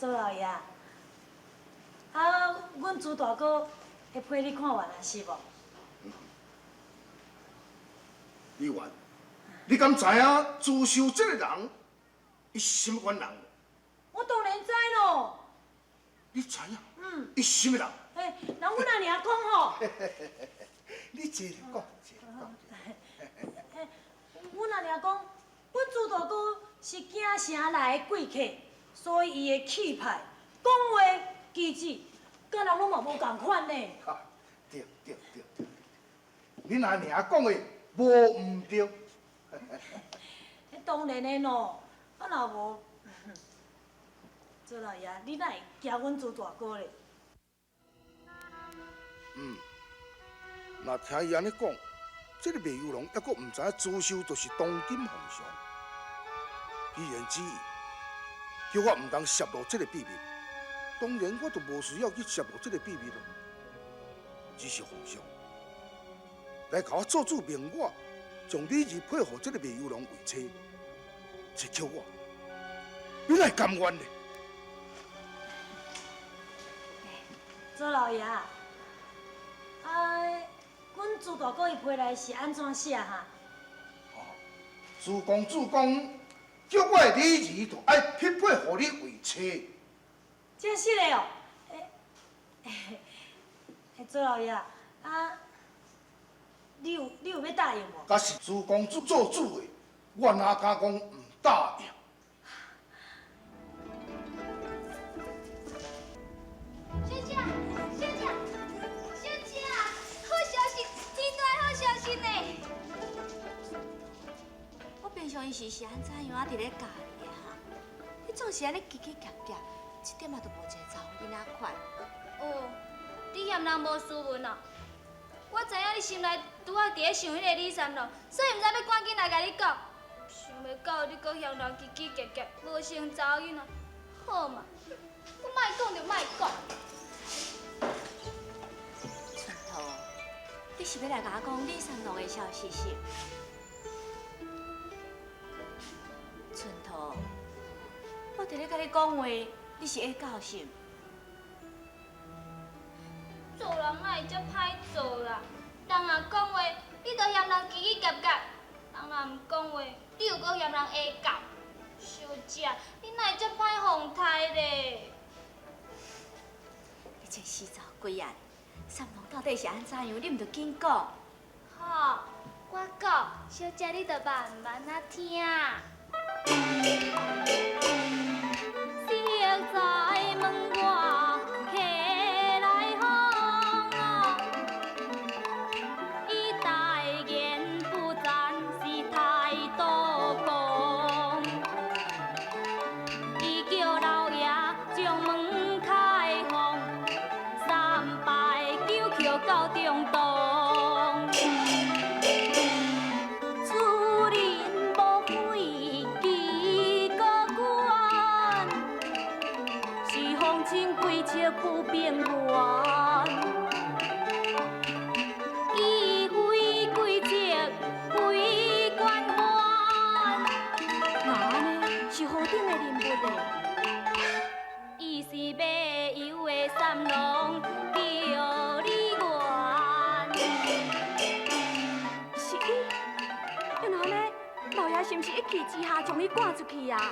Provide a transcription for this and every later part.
周老爷，阮朱大哥会陪你看完啊，是无？李元，你敢知影朱秀这个人，伊是什么款人？我当然知咯。你知影？嗯。伊是什么人？人阮阿娘讲吼。你接着讲，接着讲。阮阿娘讲，阮朱大哥是京城内的贵客，所以伊的气派、讲话、举止，甲人拢嘛无共款呢。对。恁阿娘讲的无毋对。当然的咯，若无，周老爷，你哪会惊阮朱大哥咧？若听伊安尼讲，这个卖油郎抑阁毋知影朱秀就是当今皇上。既然旨意叫我毋通泄露这个秘密，当然我就无需要去泄露这个秘密咯。只是皇上来甲我做主明我，将你儿配合这个卖油郎为妻，只叫我，你哪会甘愿呢？周老爷，阮朱大哥伊批来是安怎写哈？主公，叫我的女儿就爱匹配互你为妻。真是的哦。周老爷，你有要答应无？假是主公做主的，我哪敢讲唔答应？小姐，好消息，天大好消息呢！我平常是安怎样伫咧教你哈？你总是安尼叽叽夹夹，一点仔都无一个查某囡仔款。哦，你嫌人无斯文哦？我知影你心内拄好伫咧想迄个李三郎，所以毋知要赶紧来甲你讲。想袂到你阁嫌人叽叽夹夹，无成查某囡仔。好嘛，我莫讲就莫讲。春桃，你是要来甲我讲李三郎的消息是？春桃，我伫咧甲你讲话，你是会教心？做人哪会遮歹做啦？人若讲话，你就嫌人叽叽夹夹；人若毋讲话，你又阁嫌人会教。小姐，你哪会遮歹风态咧？你这死查鬼啊！三郎到底是安怎样？你毋着紧讲。好，我讲，小姐你着慢慢啊听。色在门外客来访哦，伊大言不赞是态度讲，伊叫老爷将门开放，3拜9叩到中东。主人无悔记个冤，是风情归切苦边缘。伊非归切归官员，那安尼是何等的人物呢？伊是卖油的三郎，叫李元。是伊？然后呢，老爷是毋是一气之下将伊赶出去啊？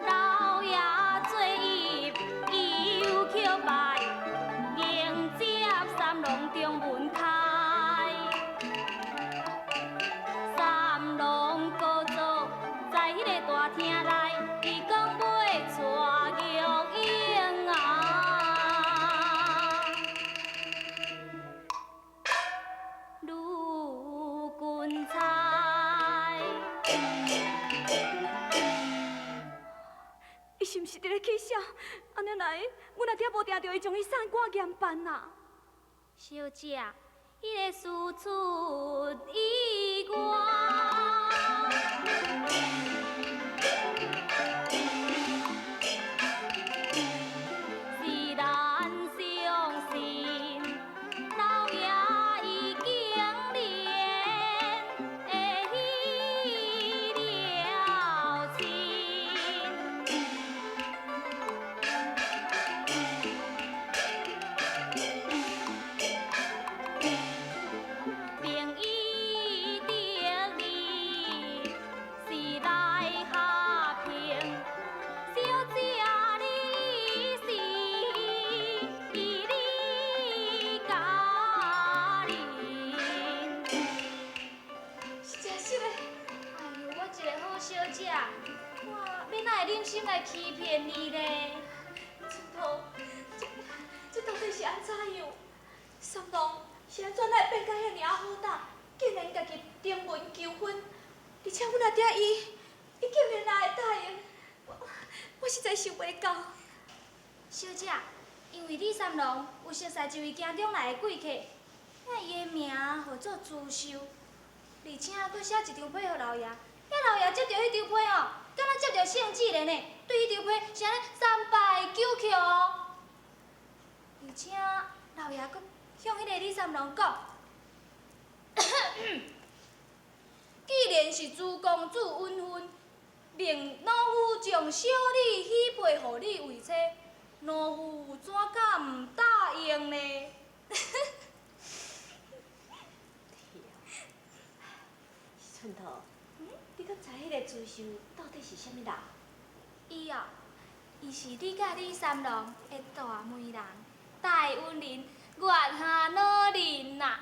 老爷做揖又叩拜，迎接三郎中门开。三郎高祖在迄个大厅内，伊讲要娶玉英啊。卢君才，伊是毋是伫咧气笑？安尼来，阮若听无听到伊将伊送赶严办呐。小姐，迄个事出意外。是咱相信，老爷已经连了情。忍心来欺骗你咧？村头，这到底是安怎样？三郎是安怎来变甲遐尔好打，竟然家己登门求婚，而且阮阿爹伊竟然也会答应，我实在想袂到。小姐，因为李三郎有熟识一位家中来的贵客，遐伊的名号做朱秀，而且佫写一张被互老爷，遐老爷接到迄张被哦，敢若接到圣旨咧呢，对迄张被是安尼三拜九叩哦。而且老爷佫向迄个李三郎讲，既然是朱公主允婚，命老夫将小女许配互你为妻，老夫怎敢唔答应呢？寸头，你敢知迄个朱秀到底是啥物人？伊哦，伊是你甲李三郎的大媒人，戴允仁，月下老人呐。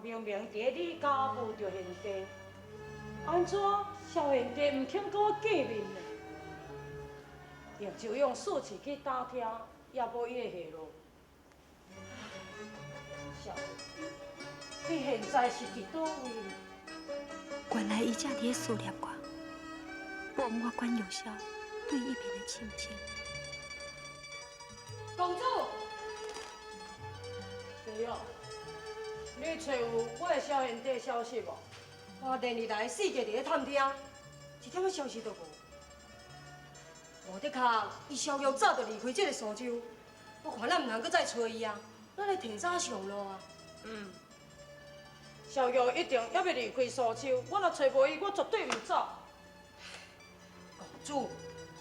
明明伫你家务着现地，安怎萧贤弟唔肯跟我见面呢？叶就用数次去打听，也无伊的下落。萧贤弟，你现在是伫倒位呢？原来伊正伫咧思念我，忘我关有孝对一边的亲情。公主，对哦。你找有我的萧贤弟消息无？我连日来4个伫咧探听，一点仔消息都无。无得靠，伊萧玉早就离开这个苏州，我看咱唔通搁再找伊啊，咱来提早上路啊。萧玉一定还要离开苏州，我若找无伊，我绝对袂走。公主，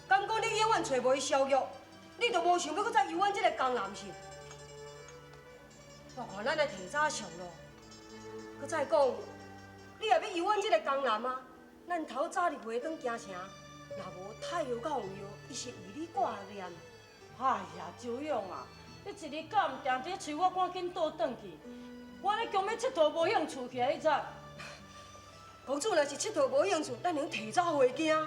敢讲你永远找无伊萧玉，你就无想要搁再游玩这个江南是？我看咱来提早上路，搁再讲，你也要游玩这个江南啊？咱头早入花灯行城，若无太阳甲红药，伊是为你挂念。哎呀，周勇啊，你一日敢唔定伫催我赶紧倒转去？我咧强要佚佗无兴趣起来，你知？公主若是佚佗无兴趣，咱能提早回家。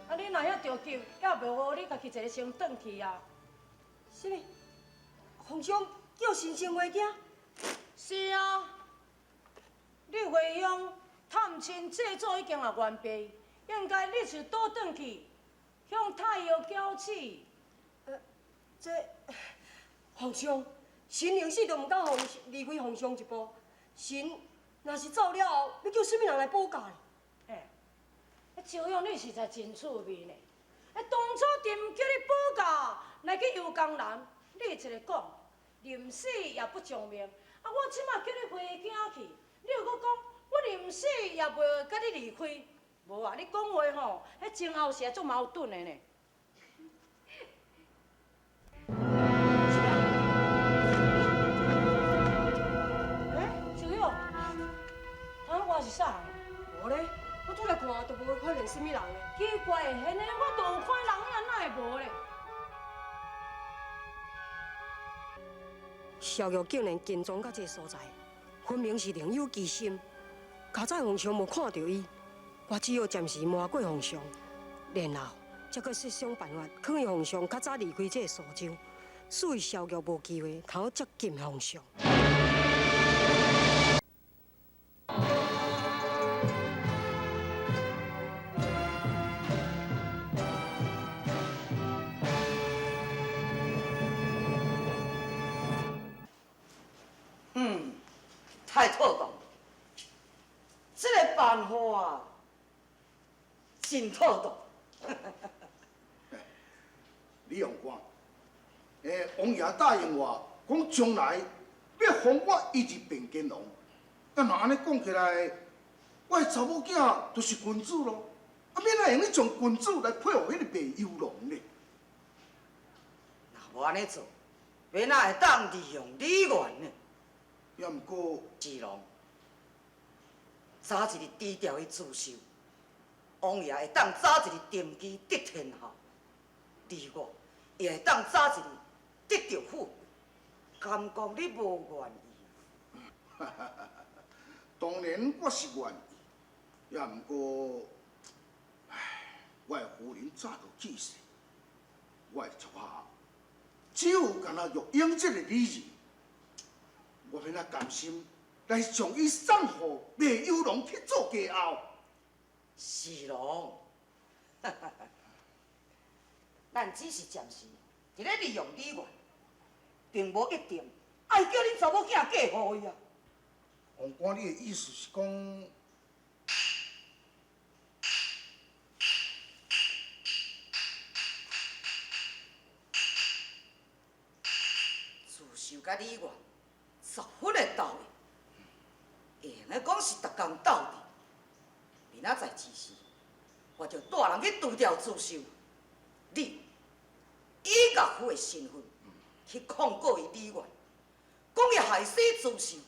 啊，你若遐着急，也袂好你家己一个先转去啊。什么？皇上叫先生回家？是啊，你回乡探亲制作已经也完毕，应该你就倒转去，向太后交旨。这皇上，神宁死都唔敢离开皇上一步，神若是走了后，要叫什么人来保驾呢？周勇，你实在真趣味呢！当初定唔叫你保驾来去游江南，你一个讲。临死也不偿命，啊！我即马叫你回家去，你又搁讲我临死也袂甲你离开，无啊！你讲话吼，迄前后是足矛盾的呢。小友，我是啥？无咧，我拄来看都无看见什么人呢。奇怪，现在我都有看人呀，哪会无咧？萧玉竟然跟踪到这个所在，分明是另有其心。较早皇上无看到伊，我只好暂时瞒过皇上，然后再搁设想办法，劝伊皇上较早离开这个苏州，所以小玉无机会头接金皇上。太妥当，这个办法真妥当。李用官，王爷答应我，讲将来要封我一日并监王。那安尼讲起来，我的查某囝就是君主咯。免来用你将君主来配合迄个卖油郎呢？若无安尼做，要哪会当利用李元呢？也毋过，是郎，早一日低调去自首，王爷会当早一日登基得天下，而我也会当早一日得到富贵。感觉你无愿意？当然我是愿意，也毋过，我的夫人早就去世，我的足下只有干那玉英这个女人。我免那甘心来将伊送互卖油郎去做家后。是郎，咱只是暂时伫咧利用李元，并无一定爱叫恁查某囝嫁互伊啊。王官，你的意思是讲，自首甲李元10分的道理，会用的讲是逐工斗阵。明仔载之时，我就带人去除掉自首，你以岳父的身份去控告伊李元，讲伊害死自首，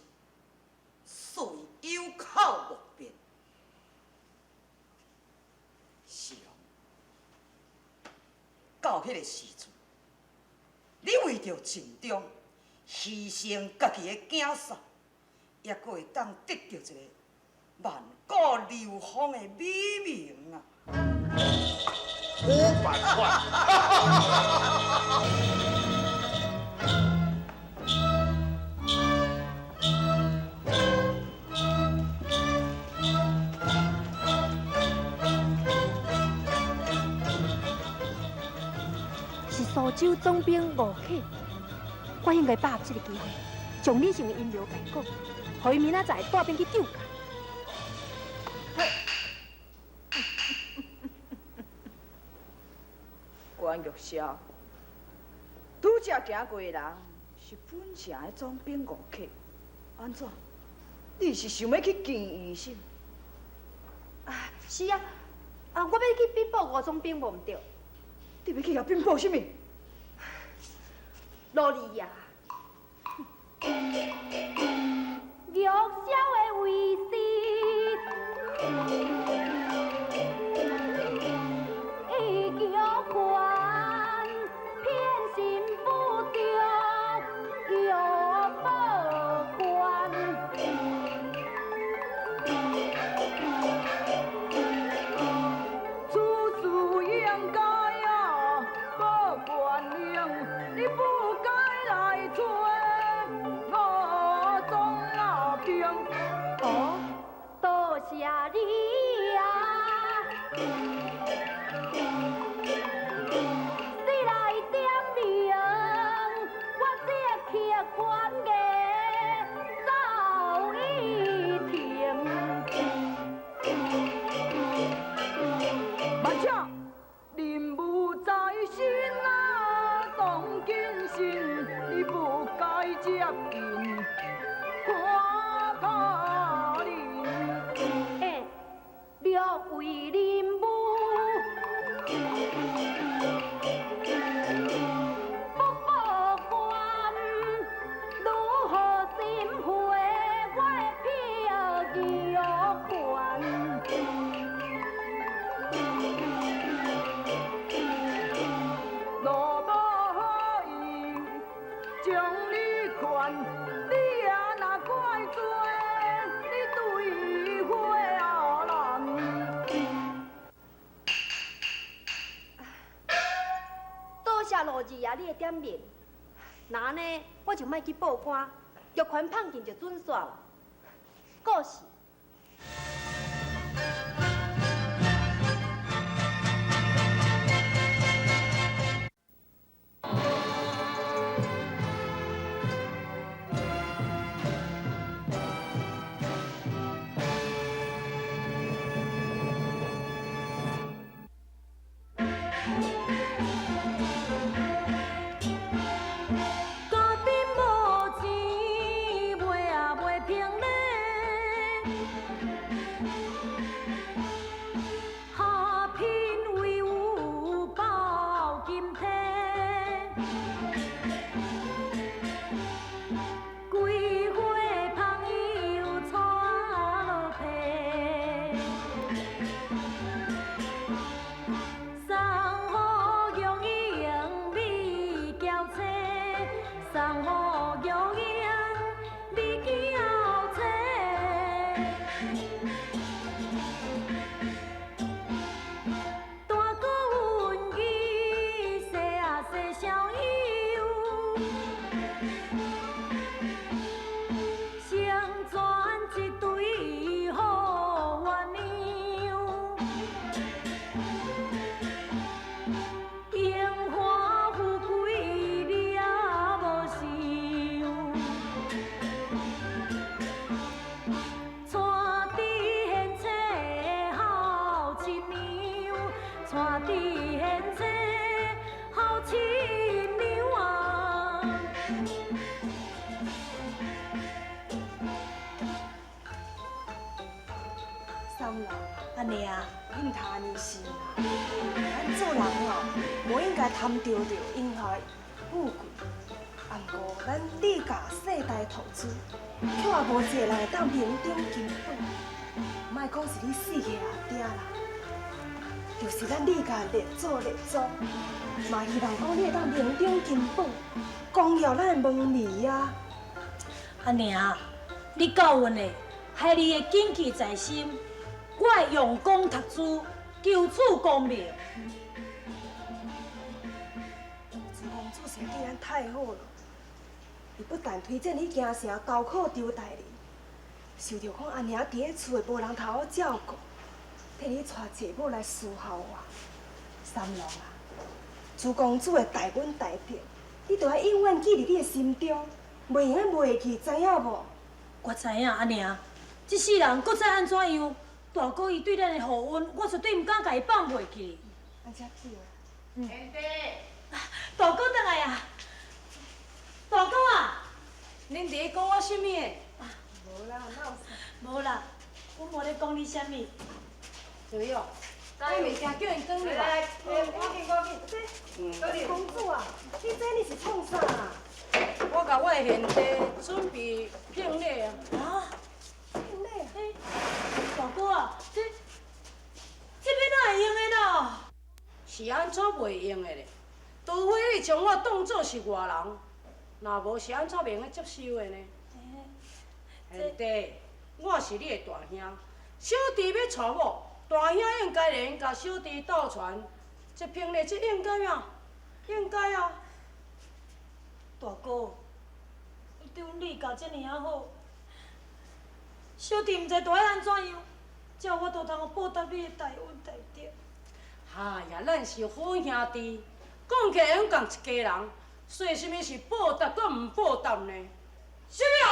所以有口莫辩。是哦，到迄个时阵，你为着尽忠，牺牲家己的囝婿，也阁会当得到一个万古流芳的美名啊！无办法。是苏州总兵吴克，我应该把握这个机会，将李成的阴谋解决，互伊明仔载带兵去救驾。关玉箫，拄则行过的人是本城的总兵吴克，安怎？你是想要去见伊是？啊，是啊，我要去禀报吴总兵无毋对。你要去甲禀报什么？罗丽呀，玉箫的威势，伊叫官偏心不着玉宝官。此事应该啊，报官应，你不该来找我总老兵。哦，多谢你呀！你来点名，我这客官嘅早已停。慢请，任务在身啊，当谨慎，你不该接近看家人。哎，略为任务，不报官，如何心灰？我的票有款。若无好意将你劝，你也若怪罪，你对花人。多谢罗二爷你的点名，那安尼我就莫去报官，玉环判定就准煞了。故事。安尼啊，你唔通安尼想啦。咱做人哦，无应该贪着因下富贵。啊，毋过咱李家世代投资，却也无一个人会当名中金本。莫讲是你死去阿爹啦，就是咱李家列祖，嘛希望讲你会当名中金本，光耀咱的门楣啊。安尼啊，你够运的，害你的谨记在心。我会用功读书，求取功名。朱公主是对咱太好了，伊不但推荐你京城高考丢代理，想着讲安娘伫咧厝诶无人头好照顾，替你带姐母来伺候我。三郎啊，朱公主的待阮待定，你着要永远记伫你的心中，袂用袂去，知影无？我知影，阿娘，这世人搁再安怎样？大哥伊对咱的好恩，我绝对唔敢甲伊放袂记。安才对啊。兄弟，大哥倒来啊！大哥啊！恁伫咧讲我啥物的？无啦，哪有啥？无啦，我无咧讲你啥物。对哦，我物件叫因转去来，这公主啊，你这是创啥啊？我甲我的贤弟准备聘礼啊。啊？聘礼？嘿，大哥啊，这要哪会用的咯？是安怎袂用的咧？除非你将我当作是外人，若无是安怎袂用接受的呢？贤弟，我是你的大兄，小弟要娶某，大兄应该连甲小弟倒传，这聘礼这应该啊，应该啊。大哥，你对阮李家这么啊好，小弟毋知大爱安怎样，才有我都通报答你的大恩大德。哎呀，咱是好兄弟，讲起来拢共一家人，说什么是报答，搁毋报答呢？什么人？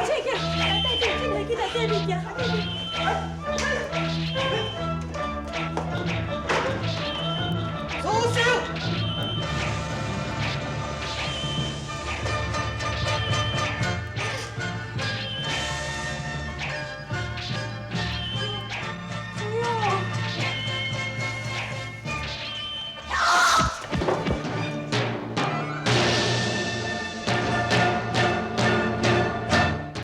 这个，来带进来，去来这物件。